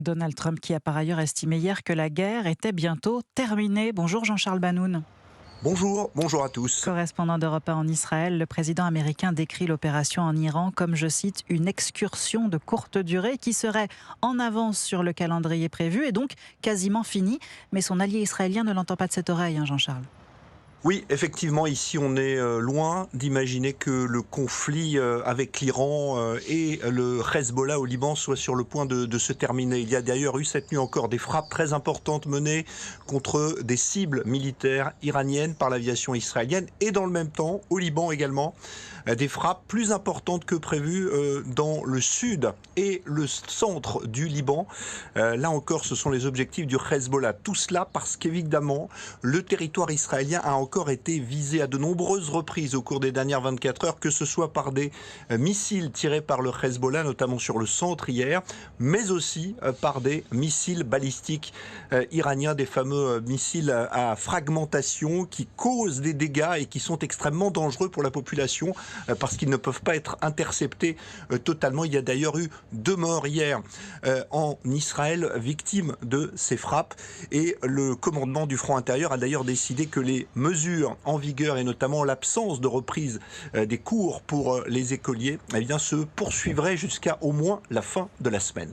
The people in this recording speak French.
Donald Trump qui a par ailleurs estimé hier que la guerre était bientôt terminée. Bonjour Jean-Charles Banoun. Bonjour à tous. Correspondant d'Europe 1 en Israël, le président américain décrit l'opération en Iran comme, je cite, une excursion de courte durée qui serait en avance sur le calendrier prévu et donc quasiment finie. Mais son allié israélien ne l'entend pas de cette oreille, Jean-Charles. Oui, effectivement, ici on est loin d'imaginer que le conflit avec l'Iran et le Hezbollah au Liban soit sur le point de se terminer. Il y a d'ailleurs eu cette nuit encore des frappes très importantes menées contre des cibles militaires iraniennes par l'aviation israélienne et dans le même temps, au Liban également, des frappes plus importantes que prévues dans le sud et le centre du Liban. Là encore, ce sont les objectifs du Hezbollah. Tout cela parce qu'évidemment, le territoire israélien a encore été visé à de nombreuses reprises au cours des dernières 24 heures, que ce soit par des missiles tirés par le Hezbollah, notamment sur le centre hier, mais aussi par des missiles balistiques iraniens, des fameux missiles à fragmentation qui causent des dégâts et qui sont extrêmement dangereux pour la population parce qu'ils ne peuvent pas être interceptés totalement. Il y a d'ailleurs eu 2 morts hier en Israël, victimes de ces frappes. Et le commandement du front intérieur a d'ailleurs décidé que les mesures en vigueur, et notamment l'absence de reprise des cours pour les écoliers, eh bien, se poursuivraient jusqu'à au moins la fin de la semaine.